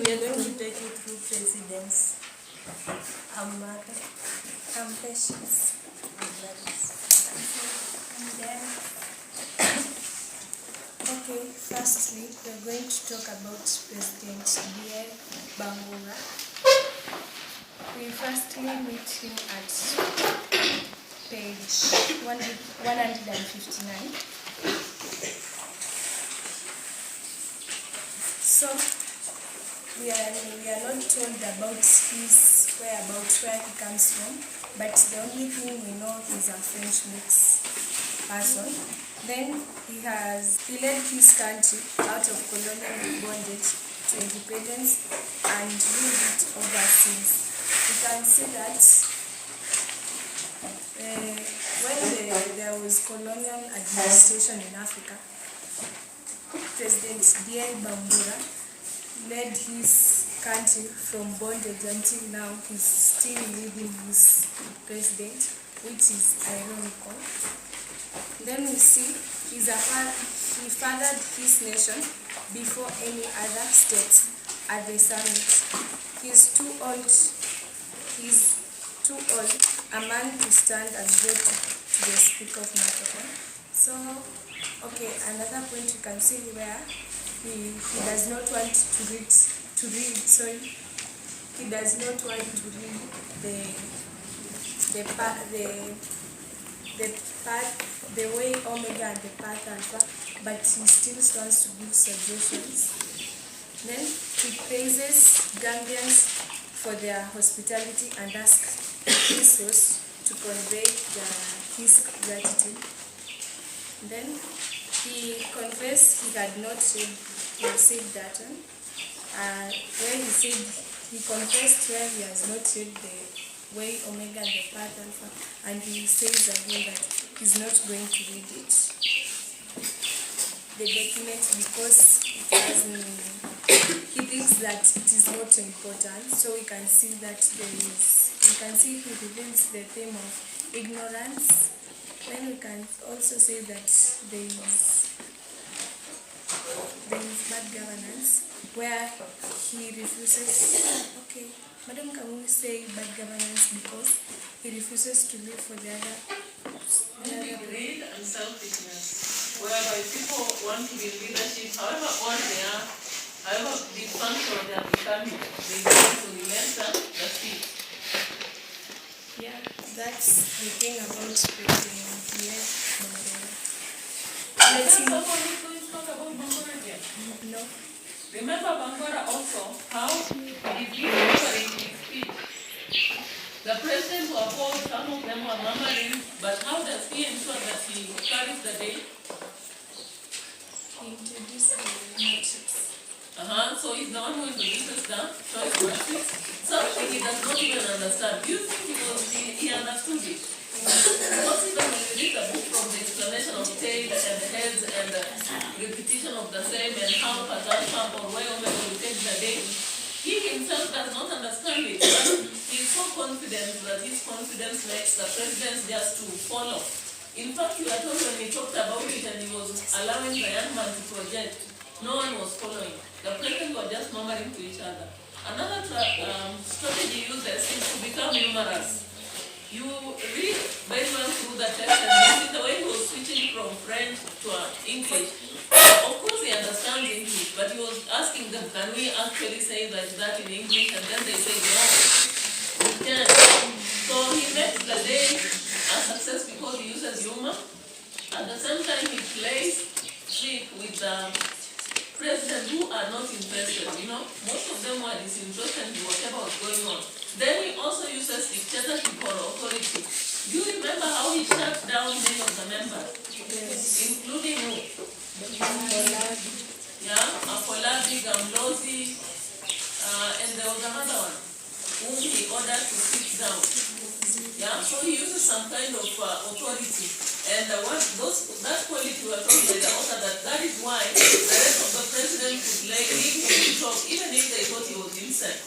we are going to take you through presidents. I'm Patience. Okay, firstly, we're going to talk about President D.A. Bangura. We firstly meet him at page 159. So, we are not told about his whereabouts, where he comes from, but the only thing we know is a French mix person. Then he led his country out of colonial bondage to independence and ruled it overseas. You can see that when there was colonial administration in Africa, President D.A. Bangura led his country from bondage until now he's still leading his president, which is ironical. Then we see he fathered his nation before any other state at the summit. He's too old a man to stand and go to the Speaker of Nato. So, okay, another point you can see where he does not want to read, he does not want to read the way Omega and the path Alpha, but he still wants to give suggestions. Then he praises Gambians for their hospitality and asks his host to convey his gratitude. Then he confessed he had not read that one. Where he said he confessed where he has not read the way Omega and the path Alpha, and he says again that he's not going to read it, the document, because he thinks that it is not important. So we can see that he reveals the theme of ignorance. Then we can also say that there is bad governance, where he refuses. Okay, Madam, can we say bad governance because he refuses to live for the other? Greed and selfishness, whereby people want to be in leadership, however old they are, however dysfunctional they are becoming, they want to master the seat. Yeah, that's the thing about President D.A. Bangura. Remember when we talk about Bangura again? No. Remember Bangura also, how he did delivering his speech. The president who opposed, some of them were murmuring, but how does he ensure that he carries the day? He introduced the matrix. So he's the one who introduces the choice matrix. Something he does not even understand. Do you think he understood it? Because even when you read the book from the explanation of tails and heads and the repetition of the same and how Patal or where Omega will take the day, he himself does not understand it. He is so confident that his confidence makes the president just to follow. In fact, you are told when he talked about it and he was allowing the young man to project, no one was following. The president was just murmuring to each other. Another strategy used is to become numerous. You read very well through the text and you see the way he was switching from French to English. Of course he understands English, but he was asking them, can we actually say that in English? And then they say, no, we can't. So he makes the day a success because he uses humor. At the same time, he plays trick with the president who are not interested. Most of them were disinterested in whatever was going on. Then he also uses dictatorship or authority. Do you remember how he shut down many of the members? Yes. Including who? Afolabi, Gamlozi, and there was another one whom he ordered to sit down. So he uses some kind of authority. And that quality we are talking by the author, that is why the rest of the president could leave him to talk, even if they thought he was insane.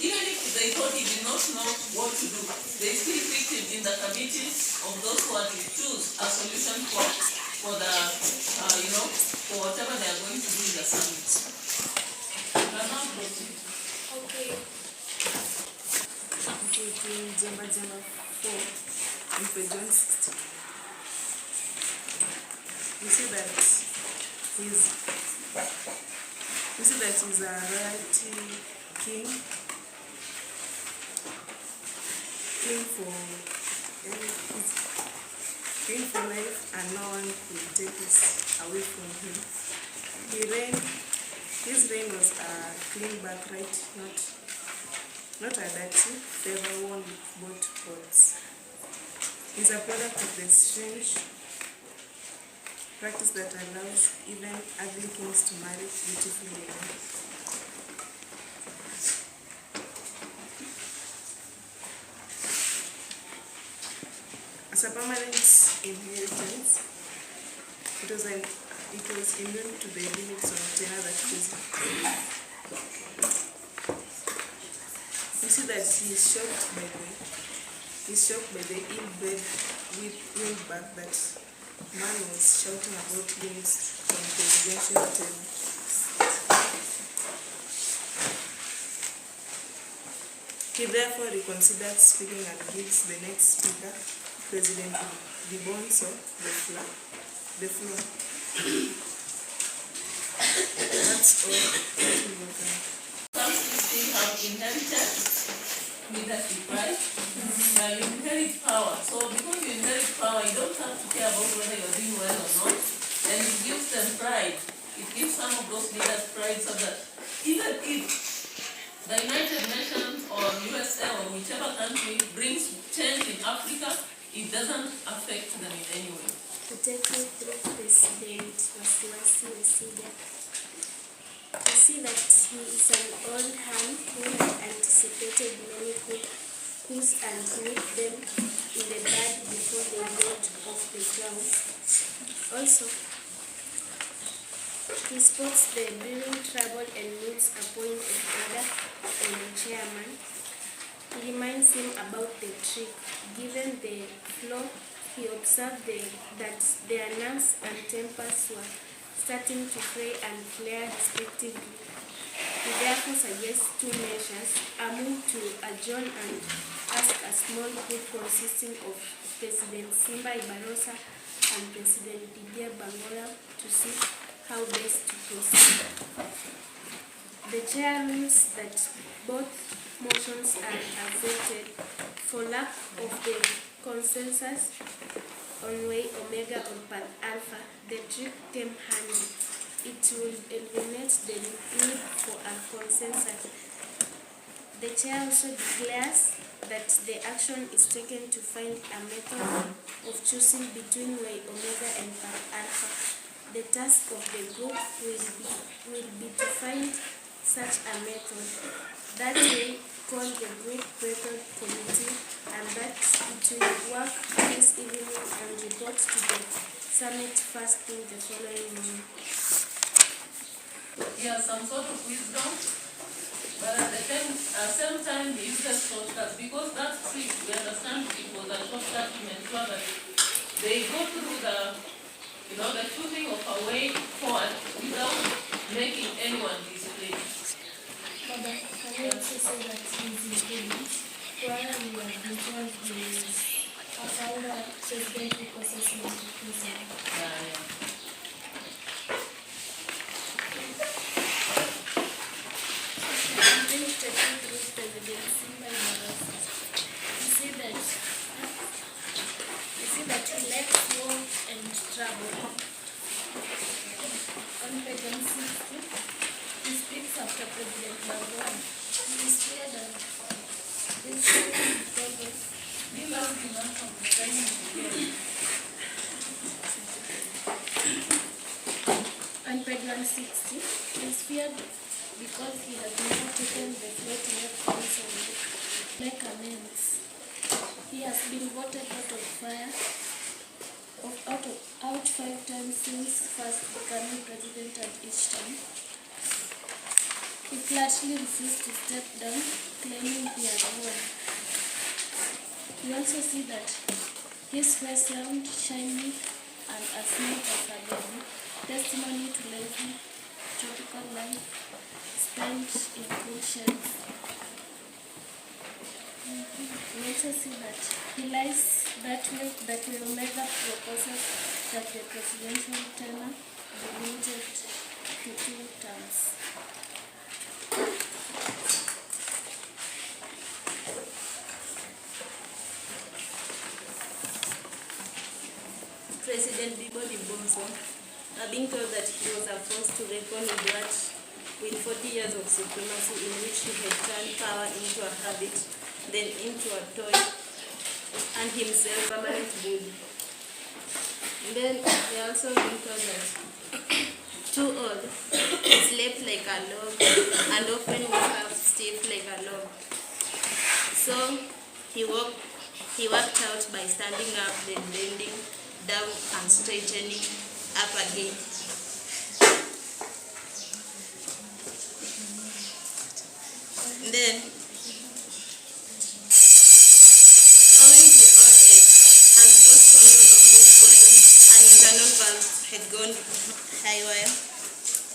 Even if they thought he did not know what to do, they still picked him in the committee of those who are to choose a solution for whatever they are going to do in the summit. December 4 in page 160. You see that he's a royalty king for life, and no one will take it away from him. His reign was a clean birthright, not a dirty favor won with both votes. He's a product of the strange practice that allows even ugly kings to marry beautiful women. As a permanent inheritance, it was immune to the limits of tenure that choosing. You see that he is shocked by the ill-bred wind back that man was shouting about games from presidential table. He therefore reconsidered speaking and gives the next speaker, President Dibonso, the floor. That's all. Some still have inherited leadership, right? You inherit power. So because you inherit power, you don't have to care about whether you're doing well or not. And it gives them pride. It gives some of those leaders pride so that even if the United Nations or USA or whichever country brings change in Africa, it doesn't affect them in any way. To take you through President Wasiwasi Wesida, you see that he is an old hand who had anticipated many coups and nipped them in the bud before they got off the ground. Also, he spots the brewing trouble and needs a point of order on the chairman. He reminds him about the trick. Given the floor, he observed that their nerves and tempers were starting to fray and flare respectively. He therefore suggests two measures: a move to adjourn and ask a small group consisting of President Simba Ibarosa and President Didier Bangola to see how best to proceed. The chair rules that both motions are accepted. For lack of the consensus on way omega or path alpha, the trick came handy. It will eliminate the need for a consensus. The chair also declares that the action is taken to find a method of choosing between way omega and path alpha. The task of the group will be to find such a method. That way, call the group method committee, and that it will work this evening and report to the summit first thing the following morning. Yeah, some sort of wisdom, but at the same time, the useless shortcuts, because that trick, we understand it was a shortcut to ensure that they go through the choosing of a way forward without making anyone displeased. But can you also say that he's included? While we are in charge, a founder presidential process in the prison. Yeah. You see that he left war and trouble. On page 160, he speaks after President Bangola. He is feared and is progress. On page 160, he is feared because he has never taken the floor to make counsel make amends. He has been voted out of fire out 5 times since first becoming president, and each time he flatly refused to step down, claiming he had won. We also see that his face round, shiny, and as neat as a baby, testimony to lazy, tropical life spent in cool sheds. Next also see that he lies that will make the proposal that the presidential tenure be limited to 2 terms. President Bibodi Bonso, being told that he was forced to reckon with 40 years of supremacy in which he had turned power into a habit, then into a toy, and himself permanent bully. Then he also been told that too old, slept like a log, and often woke up stiff like a log. So he worked out by standing up, then bending down and straightening up again. Then, owing to old age, has lost control of his brain, and internal valve had gone haywire,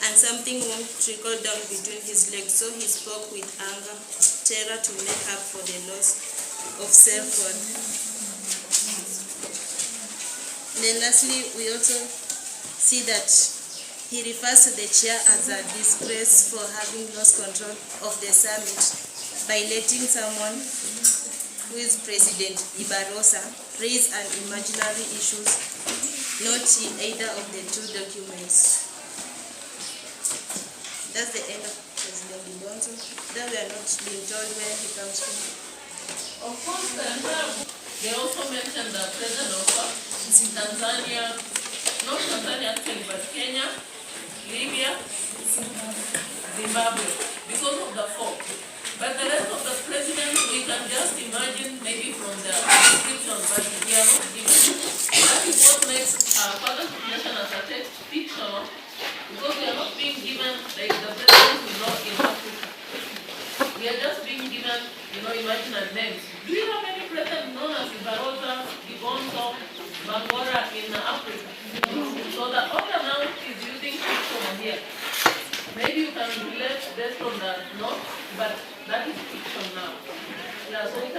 and something won't trickle down between his legs, so he spoke with anger, terror to make up for the loss of self-worth. Then lastly, we also see that he refers to the chair as a disgrace for having lost control of the summit by letting someone who is President Ibarossa raise an imaginary issues, not either of the two documents. That's the end of President Bonso. Then we are not being told where he comes from. Of course, they also mentioned the President of Tanzania, not Tanzania actually, but Kenya, Libya, Zimbabwe, because of the four. But the rest of the presidents, we can just imagine maybe from the description, but we are not given. That is what makes further definition as a text fictional, because we are not being given like the presidents we know in Africa. We are just being given, imaginary names. Do you have any president known as Ibarossa, Bonso, Mangora in Africa? So the author now is using fiction here. Maybe you can relate based on that, no? But that is fiction now. Yeah, so we